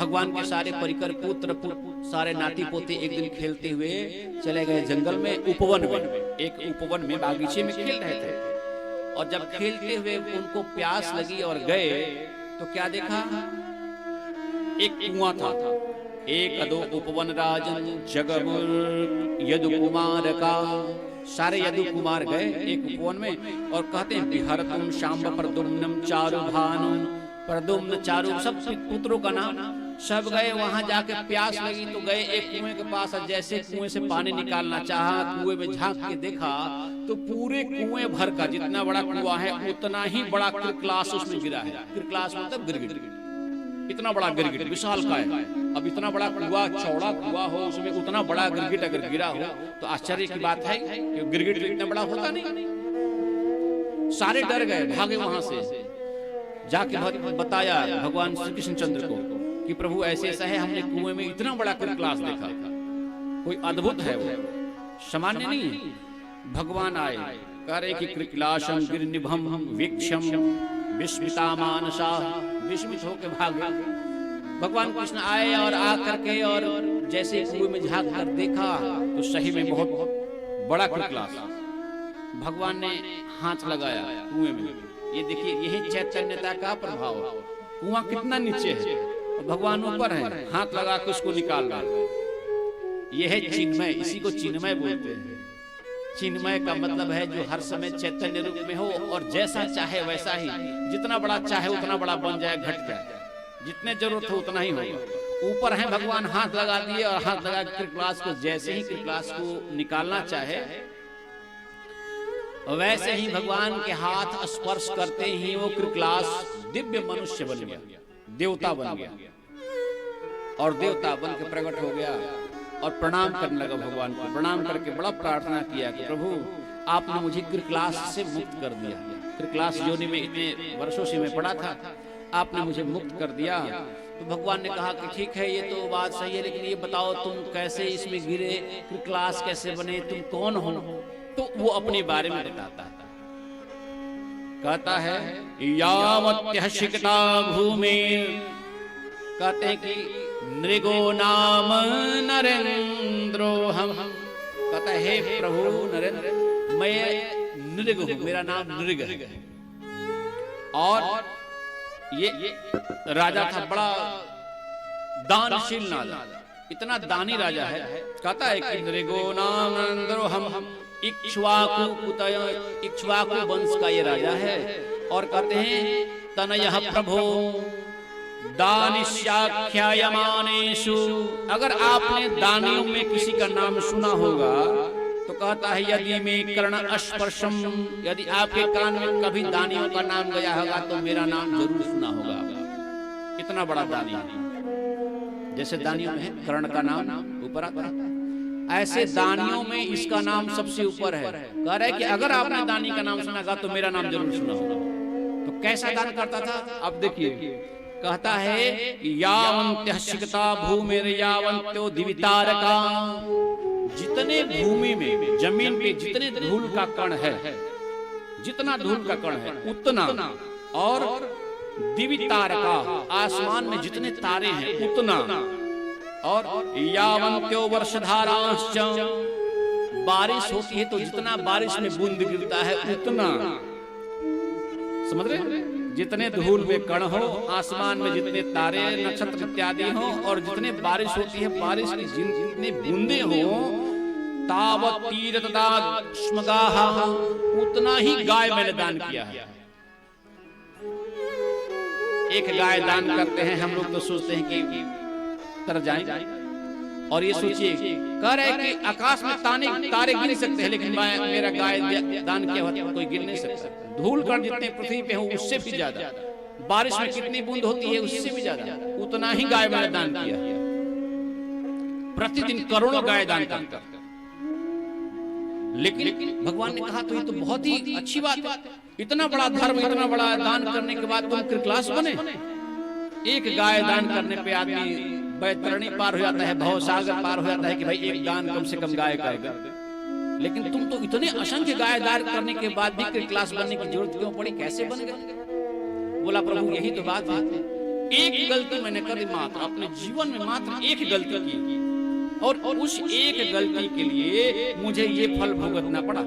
भगवान के सारे परिकर पुत्र सारे नाती पोते एक दिन खेलते हुए चले गए जंगल में, उपवन में, एक उपवन में बागीचे में खेल रहे थे। और जब खेलते हुए उनको प्यास लगी और गए तो क्या देखा, एक कुआं था। एक अदो उपवन राजन जगमुर यदु कुमार का, सारे यदु कुमार गए एक उपवन में और कहते हैं विहरतुम शाम्ब प्रद्युम्नम चारुभानु, प्रद्युम्न चारु सब पुत्रों का नाम, सब गए वहां जाके प्यास लगी तो गए एक कुएं के पास। जैसे कुएं से पानी निकालना चाहा, कुएं में झांक के देखा तो पूरे कुएं भर का जितना बड़ा कुआं है उतना ही बड़ा क्रिकलास उसमें गिरा है। क्रिकलास मतलब गिरगिट, इतना बड़ा गिरगिट विशाल का है। अब इतना बड़ा कुआं, चौड़ा कुआं हो, उसमें उतना बड़ा गिरगिट अगर गिरा हो तो आश्चर्य की बात है कि गिरगिट इतना बड़ा होता नहीं। सारे डर गए, भागे वहां से, जाके बताया भगवान श्री कृष्ण चंद्र को कि प्रभु ऐसे ऐसा है, हमने कुएं में इतना बड़ा क्रिकलास देखा, कोई अद्भुत है, वो सामान्य नहीं है। भगवान आए, कह रहे कि कृकलाशम गिरनिभम वीक्षम विस्मिता मानसा, विस्मित होकर भागे। भगवान कृष्ण आए और आ करके और जैसे कुएं में झांक कर देखा तो सही में बहुत बड़ा क्रिकलास। भगवान ने हाथ लगाया कुएं में, ये देखिए यही चैतन्यता का प्रभाव। कुआं कितना नीचे है, भगवान ऊपर है, हाथ लगा के उसको निकाल रहा। यह है चिन्मय, इसी को चिन्मय बोलते हैं। चिन्मय का मतलब है जो हर समय चैतन्य रूप में हो और जैसा चाहे वैसा ही, जितना बड़ा चाहे उतना बड़ा बन जाए, घट जाए, जितने जरूरत हो उतना ही होगा। ऊपर है भगवान, हाथ लगा दिए और हाथ लगा क्रिकलास को, जैसे ही क्रिकलास को निकालना चाहे वैसे ही भगवान के हाथ स्पर्श करते ही वो क्रिकलास दिव्य मनुष्य बन गया, देवता बन गया। और देवता बन के प्रकट हो गया और प्रणाम करने लगा भगवान को। प्रणाम करके बड़ा प्रार्थना किया कि प्रभु आपने मुझे क्रिकलास से मुक्त कर दिया। क्रिकलास योनि में इतने वर्षों से मैं पड़ा था, आपने मुझे मुक्त कर दिया। तो भगवान ने कहा कि ठीक है, ये तो बात सही है, लेकिन ये बताओ तुम कैसे इसमें गिरे, क्रिकलास कैसे बने, तुम कौन हो? तो वो अपने बारे में बताता है, कहता है यावत्यशिकता भूमि, कहते हैं कि नृगो नाम नरेंद्रो हम, कहता है हे प्रभु नरेंद्र मैं नृग हूं, मेरा नाम नृग है। और ये राजा था, बड़ा दानशील राजा, इतना दानी राजा है। कहता है कि नृगो नाम नरेंद्रो हम, इक्ष्वाकु वंश का ये राजा है। और कहते हैं तनयः प्रभो दानिष्याख्यायमानेषु, अगर आपने दानियों में किसी का नाम सुना होगा तो कहता है यदि में कर्ण स्पर्शम, यदि आपके कान में कभी दानियों का नाम गया होगा तो मेरा नाम जरूर सुना होगा। इतना बड़ा दानी, जैसे दानियों में है कर्ण का नाम ऊपर आता है, ऐसे दानियों में इसका नाम सबसे ऊपर है। कह रहे कि अगर आपने दानी का नाम सुना तो मेरा नाम जरूर सुना होगा। तो कैसा दान करता था अब देखिए, कहता है यावन्त्यशिकता भूमिर यावन्त्यो दिवितारका, जितने भूमि में जमीन पे जितने धूल का कण है, जितना धूल का कण है उतना, और दिवितारका आसमान में जितने तारे हैं उतना, और यावन्त्यो वर्षधाराश्च, बारिश होती है तो जितना बारिश में बूंद गिरता है उतना, समझ रहे, जितने धूल में कण हो, आसमान में जितने तारे नक्षत्र इत्यादि हो, और जितने बारिश होती है बारिश की जितने बूंदे हो, तावत तीरतदाश्मगाः, उतना ही गाय मैंने दान किया है। एक गाय दान करते हैं हम लोग तो सोचते हैं कि तर जाएंगे, और ये सोचिए कह रहे कि आकाश में तारे गिर सकते हैं, लेकिन मेरा गाय दान किया हुआ कोई गिर नहीं सकता। धूल कण जितने पृथ्वी पे हो उससे भी ज्यादा, बारिश में कितनी बूंद होती है उससे भी ज्यादा, उतना ही गाय मैंने दान किया। प्रतिदिन करोड़ों गाय दान करता, लेकिन भगवान ने कहा तो ये तो बहुत ही अच्छी बात है, इतना बड़ा धर्म, इतना बड़ा दान करने के बाद तुम क्रिकलास बने। एक गाय दान करने पे आदमी बैतरणी पार हो जाता है, भवसागर पार हो जाता है कि भाई एक दान कम से कम गाय कर दे। लेकिन तुम तो इतने असंख्य गाय दान करने के बाद भी क्रिकलास बनने की जरूरत क्यों पड़ी, कैसे बन गए? बोला प्रभु यही तो बात है एक गलती मैंने कर दी, मात्र अपने जीवन में मात्र एक गलती की, और उस एक गलती के लिए मुझे ये फल भुगतना पड़ा।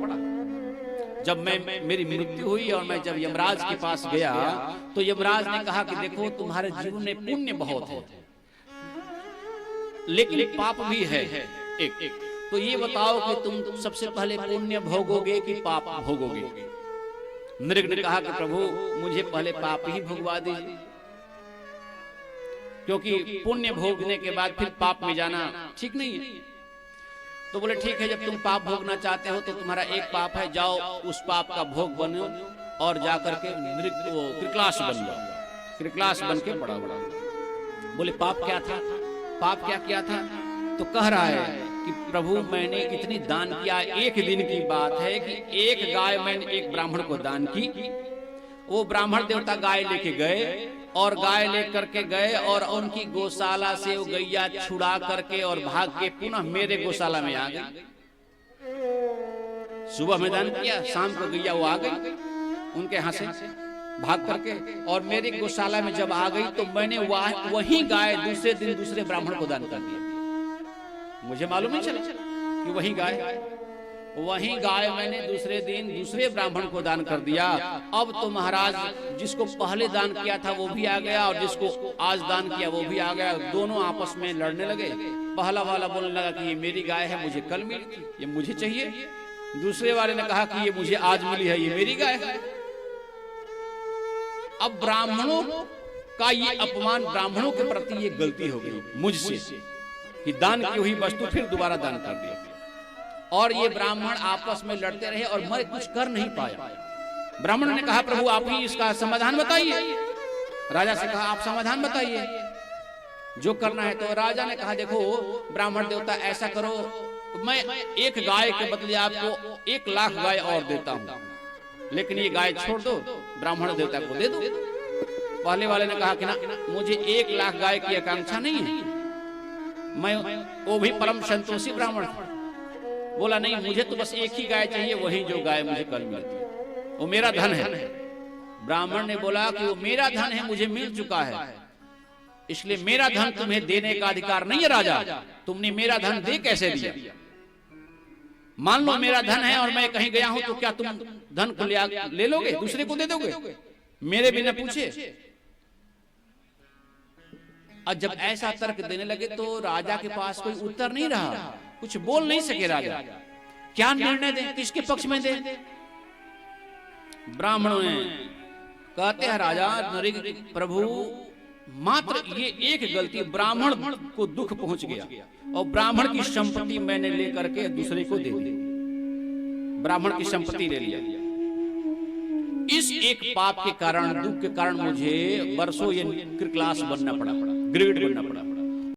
जब मेरी मृत्यु हुई और मैं जब यमराज के पास गया तो यमराज ने कहा कि देखो तुम्हारे जीवन में पुण्य बहुत है लेकिन पाप भी है एक, तो ये बताओ कि तुम सबसे पहले पुण्य भोगोगे कि पाप भोगोगे? नृग ने कहा कि प्रभु मुझे पहले पाप ही भोगवा दीजिए, क्योंकि पुण्य भोगने के बाद फिर पाप में जाना ठीक नहीं है। तो बोले ठीक है, जब तुम पाप भोगना चाहते हो तो तुम्हारा एक पाप है, जाओ उस पाप का भोग बनो और जाकर के कृकलाश बन लो। कृकलाश बन के बड़ा बड़ा। बोले पाप क्या था? पाप क्या किया था? तो कह रहा है कि प्रभु मैंने इतनी दान किया। एक दिन की बात है कि एक गाय मैंने एक ब्राह्मण को दान की। वो ब्राह्मण देवता गाय लेके गए और गाय लेकर के गए और उनकी गौशाला से वो गैया छुड़ा करके और भाग के पुनः मेरे गौशाला में आ गई। सुबह में दान किया, शाम को गैया वो आ गई उनके यहाँ से भाग करके, और मेरे गौशाला में जब आ गई तो मैंने वही गाय दूसरे दिन दूसरे ब्राह्मण को दान कर दिया। मुझे मालूम नहीं चला कि वही गाय मैंने दूसरे दिन दूसरे ब्राह्मण को दान कर दिया। अब तो महाराज जिसको पहले दान किया था वो भी आ गया और जिसको आज दान किया वो भी आ गया। दोनों आपस में लड़ने लगे। पहला वाला बोलने लगा कि ये मेरी गाय है, मुझे कल मिली थी, ये मुझे चाहिए। दूसरे वाले ने कहा कि ये मुझे आज मिली है, ये मेरी गाय है। अब ब्राह्मणों का ये अपमान, ब्राह्मणों के प्रति ये गलती हो गई मुझसे कि दान की हुई वस्तु फिर दोबारा दान कर दिया। और ये ब्राह्मण आपस में लड़ते रहे और मैं कुछ कर नहीं पाया। ब्राह्मण ने कहा प्रभु आप ही इसका समाधान बताइए। राजा से कहा आप समाधान बताइए जो करना है। तो राजा ने कहा देखो ब्राह्मण देवता ऐसा करो, मैं एक गाय के बदले आपको 1,00,000 गाय और देता हूँ, लेकिन ये गाय छोड़ दो, ब्राह्मण देवता को दे दो। पहले वाले ने कहा कि ना मुझे 1,00,000 गाय की आकांक्षा नहीं है, मैं वो भी परम संतोषी ब्राह्मण। बोला नहीं मुझे तो बस एक ही गाय चाहिए, वही जो गाय मुझे कल मिली थी, वो मेरा धन है। ब्राह्मण ने बोला कि वो मेरा धन है, मुझे मिल चुका है, इसलिए मेरा धन तुम्हें देने का अधिकार नहीं है राजा। तुमने मेरा धन दे कैसे दिया? मान लो मेरा धन है और मैं कहीं गया हूं तो क्या तुम धन को ले लोगे, दूसरे को दे दोगे मेरे बिना पूछे? और जब ऐसा तर्क देने लगे तो राजा के पास कोई उत्तर नहीं रहा, कुछ बोल नहीं सके राजा। क्या निर्णय दें, किसके पक्ष में दें? ब्राह्मणों ने कहते हैं राजा नरेग प्रभु मात्र ये एक गलती, ब्राह्मण को दुख पहुंच गया और ब्राह्मण की संपत्ति मैंने लेकर के दूसरे को दे दी, ब्राह्मण की संपत्ति ले लिया। इस एक पाप के कारण, दुख के कारण मुझे वर्षों ये कृकलाश बनना पड़ा, ग्रेड बनना पड़ा।